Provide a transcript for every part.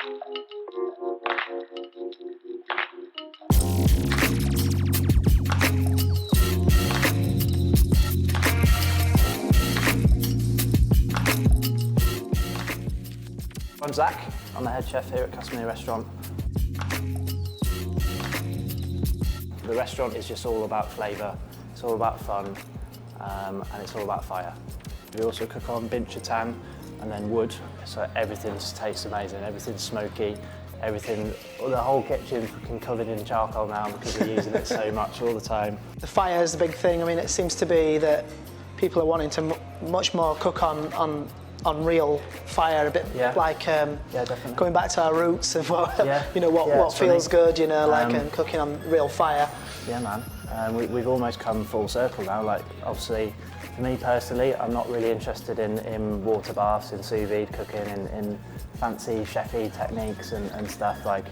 I'm Zak, I'm the head chef here at Casamia restaurant. The restaurant is just all about flavour, it's all about fun, and it's all about fire. We also cook on binchatan and then wood, so everything tastes amazing, everything's smoky, the whole kitchen's fucking covered in charcoal now because we're using it so much all the time. The fire is the big thing. I mean, it seems to be that people are wanting to much more cook on real fire, a bit like definitely. Going back to our roots of what what feels good, and cooking on real fire. Yeah, man. We've almost come full circle now. Like, obviously, for me personally, I'm not really interested in water baths, in sous vide cooking, in fancy chefy techniques and stuff. Like,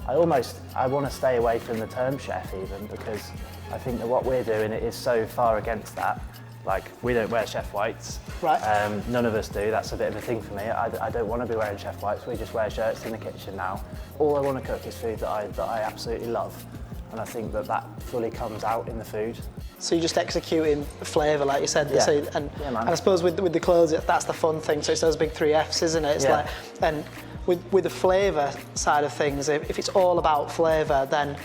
I want to stay away from the term chef even, because I think that what we're doing is so far against that. Like, we don't wear chef whites. Right. None of us do. That's a bit of a thing for me. I don't want to be wearing chef whites. We just wear shirts in the kitchen now. All I want to cook is food that I absolutely love. And I think that fully comes out in the food. So you're just executing flavour, like you said. Yeah. And man. I suppose with the clothes, that's the fun thing. So it's those big 3 Fs, isn't it? It's like, and with the flavour side of things, if it's all about flavour, then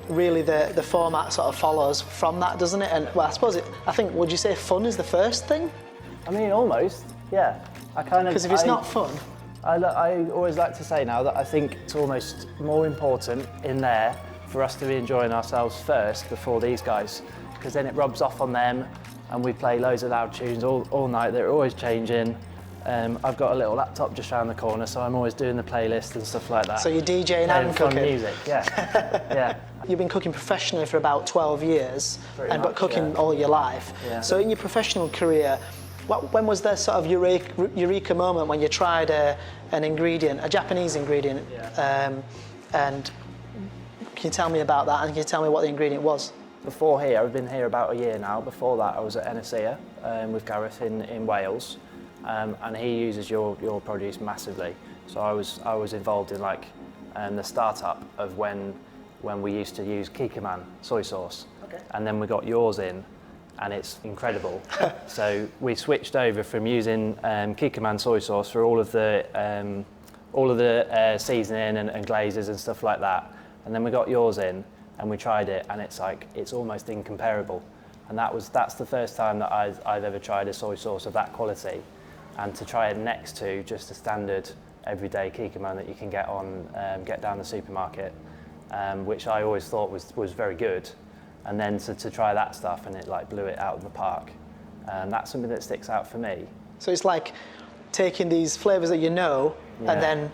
really the format sort of follows from that, doesn't it? And well, I think, would you say fun is the first thing? I mean, almost, yeah. Because if it's not fun. I always like to say now that I think it's almost more important in there for us to be enjoying ourselves first before these guys, because then it rubs off on them and we play loads of loud tunes all night. They're always changing. I've got a little laptop just around the corner, so I'm always doing the playlist and stuff like that. So you're DJing and cooking? Fun music, yeah. Yeah. You've been cooking professionally for about 12 years, but cooking all your life. Yeah. So in your professional career, when was there sort of eureka moment when you tried an ingredient, a Japanese ingredient, and can you tell me about that, and can you tell me what the ingredient was? Before here, I've been here about a year now. Before that, I was at Enesia with Gareth in Wales, and he uses your produce massively. So I was involved in like the startup of when we used to use Kikkoman soy sauce, and then we got yours in, and it's incredible. So we switched over from using Kikkoman soy sauce for all of the seasoning and glazes and stuff like that, and then we got yours in, and we tried it, and it's almost incomparable. And that's the first time that I've ever tried a soy sauce of that quality, and to try it next to just a standard everyday Kikkoman that you can get down the supermarket. Which I always thought was very good, and then to try that stuff, and it like blew it out of the park. That's something that sticks out for me. So it's like taking these flavours that and then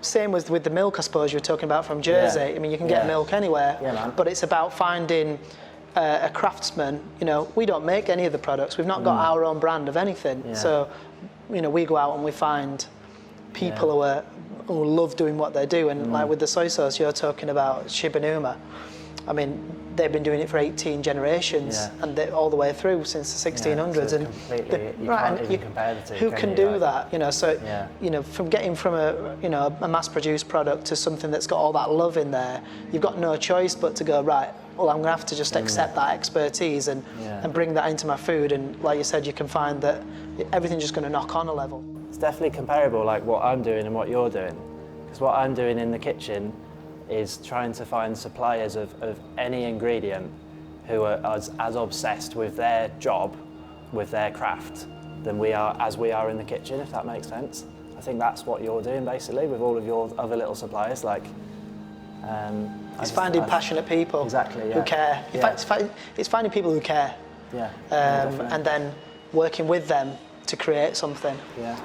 same with the milk, I suppose you were talking about from Jersey. I mean, you can get milk anywhere, but it's about finding a craftsman. We don't make any of the products. We've not got our own brand of anything. So, we go out and we find people who love doing what they do, and like with the soy sauce you're talking about, Shibanuma, I mean, they've been doing it for 18 generations, and all the way through since the 1600s. So you can't even compare the two. Who can do that? From getting from a mass-produced product to something that's got all that love in there, you've got no choice but to go, right, well, I'm going to have to just accept that expertise and bring that into my food. And like you said, you can find that everything's just going to knock on a level. It's definitely comparable, like what I'm doing and what you're doing. Because what I'm doing in the kitchen is trying to find suppliers of any ingredient who are as obsessed with their job, with their craft, than we are in the kitchen, if that makes sense. I think that's what you're doing basically with all of your other little suppliers. Like, it's finding passionate people who care. In fact, it's finding people who care, and then working with them to create something.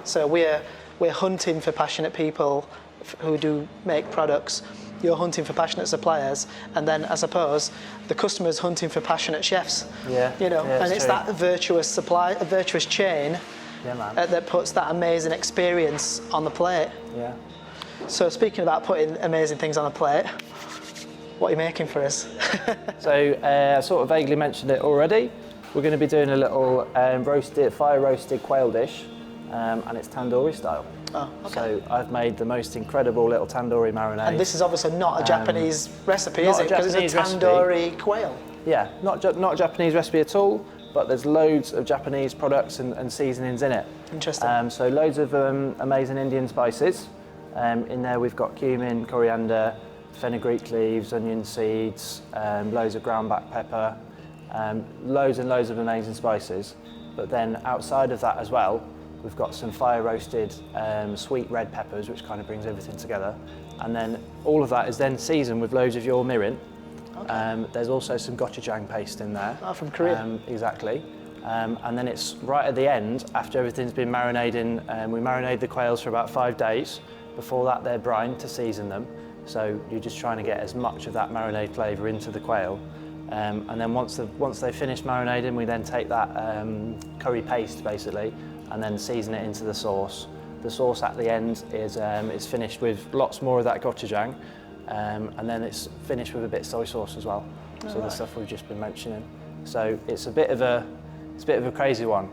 So we're hunting for passionate people who do make products. You're hunting for passionate suppliers, and then I suppose the customer's hunting for passionate chefs. And it's true. That virtuous chain that puts that amazing experience on the plate. So speaking about putting amazing things on a plate, what are you making for us? So I sort of vaguely mentioned it already. We're going to be doing a little fire roasted quail dish, and it's tandoori style. Oh, okay. So I've made the most incredible little tandoori marinade. And this is obviously not a Japanese recipe, is it? Because it's a tandoori quail. Yeah, not a Japanese recipe at all, but there's loads of Japanese products and seasonings in it. Interesting. So loads of amazing Indian spices. In there we've got cumin, coriander, fenugreek leaves, onion seeds, loads of ground black pepper, loads and loads of amazing spices. But then outside of that as well, we've got some fire roasted sweet red peppers, which kind of brings everything together. And then all of that is then seasoned with loads of your mirin. Okay. There's also some gochujang paste in there. Oh, from Korea. Exactly. And then it's right at the end, after everything's been marinating, we marinate the quails for about 5 days. Before that, they're brined to season them. So you're just trying to get as much of that marinade flavour into the quail. And then once they've finished marinating, we then take that curry paste, basically, and then season it into the sauce. The sauce at the end is finished with lots more of that gochujang, and then it's finished with a bit of soy sauce as well. So the stuff we've just been mentioning. So it's a bit of a crazy one,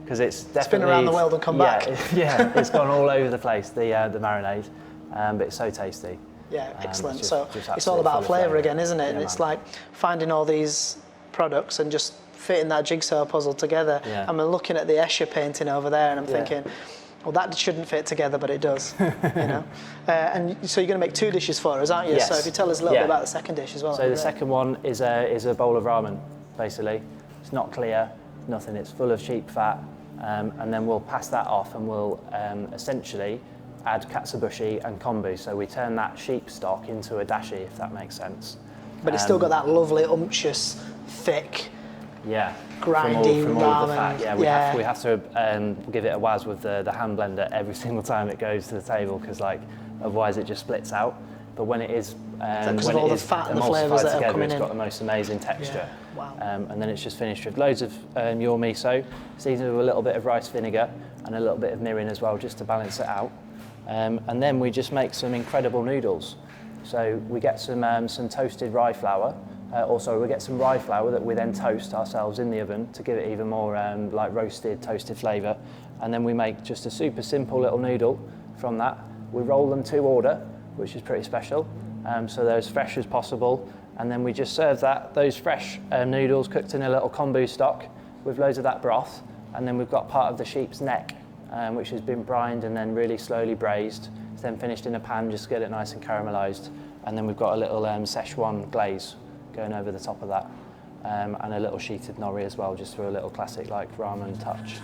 because it's definitely... It's been around the world and come back. Yeah, it's gone all over the place, the marinade, but it's so tasty. Yeah, excellent. So it's all about flavour again, isn't it? Yeah, and it's like finding all these products and just fitting that jigsaw puzzle together. Yeah. I'm looking at the Escher painting over there, and I'm thinking, well, that shouldn't fit together, but it does. You know. And so you're going to make 2 dishes for us, aren't you? Yes. So if you tell us a little bit about the second dish as well. So the second one is a bowl of ramen, basically. It's not clear, nothing. It's full of sheep fat, and then we'll pass that off, and we'll essentially add katsuobushi and kombu. So we turn that sheep stock into a dashi, if that makes sense. But it's still got that lovely, umptious, thick, grindy from all the fat. Yeah, we have to give it a waz with the hand blender every single time it goes to the table, because otherwise it just splits out. But when it is all the fat and the flavours that are coming in, it's got the most amazing texture. Yeah. Wow. And then it's just finished with loads of your miso, seasoned with a little bit of rice vinegar and a little bit of mirin as well, just to balance it out. And then we just make some incredible noodles. So we get some toasted rye flour. We get some rye flour that we then toast ourselves in the oven to give it even more like roasted, toasted flavour. And then we make just a super simple little noodle from that. We roll them to order, which is pretty special. So they're as fresh as possible. And then we just serve those fresh noodles cooked in a little kombu stock with loads of that broth. And then we've got part of the sheep's neck, which has been brined and then really slowly braised. It's then finished in a pan just to get it nice and caramelised. And then we've got a little Szechuan glaze going over the top of that. And a little sheeted nori as well, just for a little classic like ramen touch.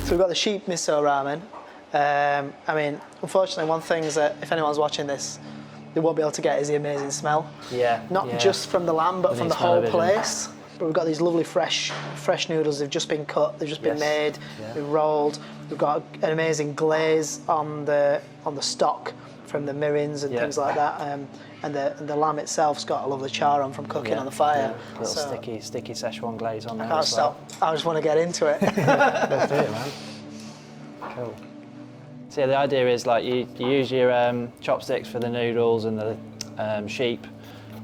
So we've got the sheep miso ramen. I mean, unfortunately, one thing is that if anyone's watching this, they won't be able to get is the amazing smell. Not just from the lamb, but from the whole place. But we've got these lovely fresh noodles. They've just been cut. They've just been made. They've rolled. We've got an amazing glaze on the stock from the mirins and things like that. And the lamb itself's got a lovely char on from cooking on the fire. Little sticky Szechuan glaze on there. I can't stop. I just want to get into it. Let's do it, man. Cool. So yeah, the idea is like you use your chopsticks for the noodles and the sheep,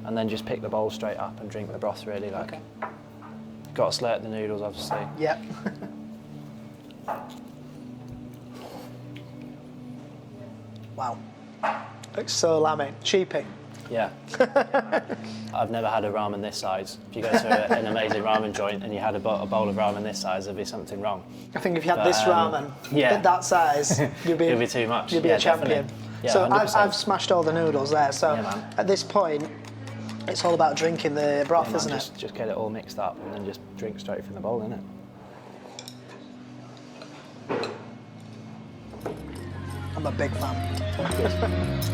and then just pick the bowl straight up and drink the broth really like. Got to slurp the noodles, obviously. Yep. Wow. Looks so lammy. Cheapy. Yeah. I've never had a ramen this size. If you go to an amazing ramen joint and you had a bowl of ramen this size, there'd be something wrong. I think if you had this ramen at that size, you'd be, it'd be too much. You'd be a champion. Yeah, so I've smashed all the noodles there. So at this point, it's all about drinking the broth, isn't it? Just get it all mixed up and then just drink straight from the bowl, innit? I'm a big fan.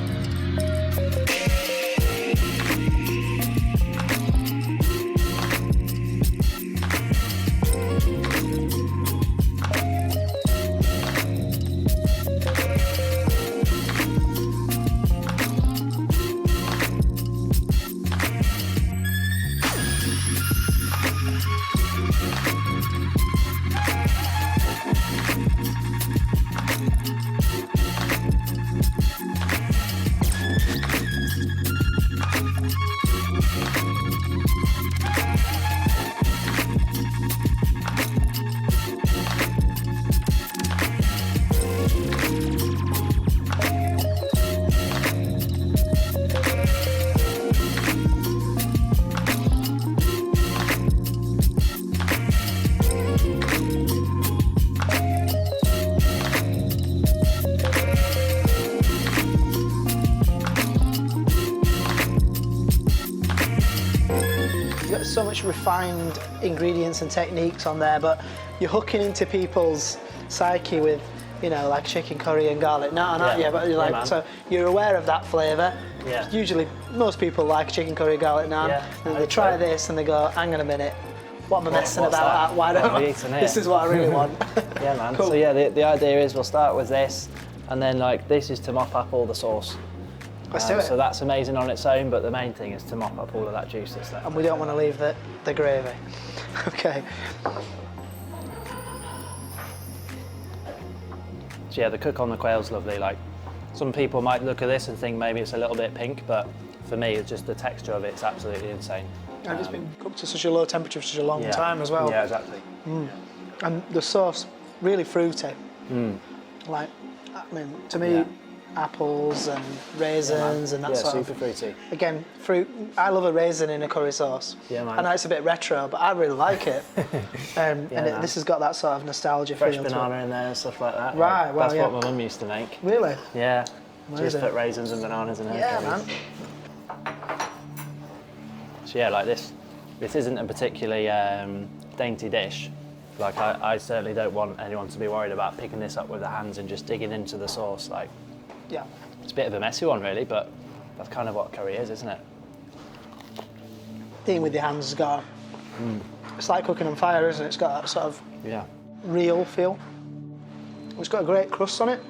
So much refined ingredients and techniques on there, but you're hooking into people's psyche with, you know, like chicken curry and garlic naan, aren't you? But you're like, so you're aware of that flavour. Yeah. Usually, most people like chicken curry garlic naan, and they try this and they go, hang on a minute, what am I messing about at? Why don't I? This is what I really want. Yeah, man. Cool. So yeah, the idea is we'll start with this, and then like this is to mop up all the sauce. Let's do it. So that's amazing on its own, but the main thing is to mop up all of that juice that's there. And we don't want to leave the gravy. Okay. So yeah, the cook on the quail's lovely. Like, some people might look at this and think maybe it's a little bit pink, but for me, it's just the texture of it's absolutely insane. And it's been cooked to such a low temperature for such a long time as well. Yeah, exactly. And the sauce, really fruity. Like, I mean, to me, apples and raisins and that sort of. Yeah, super fruity. Again, fruit. I love a raisin in a curry sauce. Yeah, man. I know it's a bit retro, but I really like it. This has got that sort of nostalgia Fresh feel banana to it. in there and stuff like that. Right, like, well, that's what my mum used to make. Really? Yeah. Amazing. Just put raisins and bananas in her Yeah, curries. man. So yeah, like this isn't a particularly dainty dish. Like I certainly don't want anyone to be worried about picking this up with their hands and just digging into the sauce. Like, Yeah. it's a bit of a messy one really, but that's kind of what curry is, isn't it? Eating with your hands has got. It's like cooking on fire, isn't it? It's got that sort of real feel. It's got a great crust on it.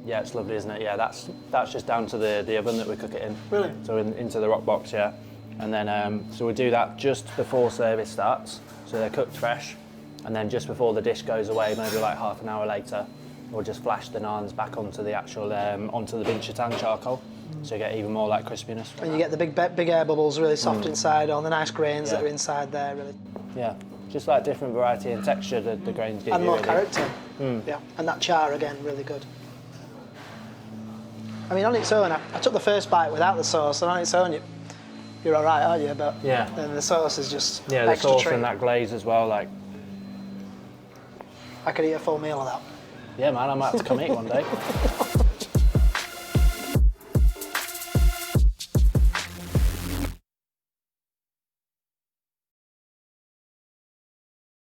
Yeah, it's lovely, isn't it? Yeah, that's just down to the oven that we cook it in. Really? So into the rock box, yeah. And then so we do that just before service starts, so they're cooked fresh. And then just before the dish goes away, maybe like half an hour later, we'll just flash the naans back onto the actual onto the binchatan charcoal, so you get even more like crispiness. And you get the big air bubbles, really soft inside, all the nice grains that are inside there, really. Yeah, just like different variety and texture the grains give and you. more really. character. Yeah, and that char again, really good. I mean, on its own, I took the first bite without the sauce, and on its own, you're all right, aren't you? But then the sauce is just the extra sauce treat. and that glaze as well. Like, I could eat a full meal of that. Yeah, man, I might have to come eat one day.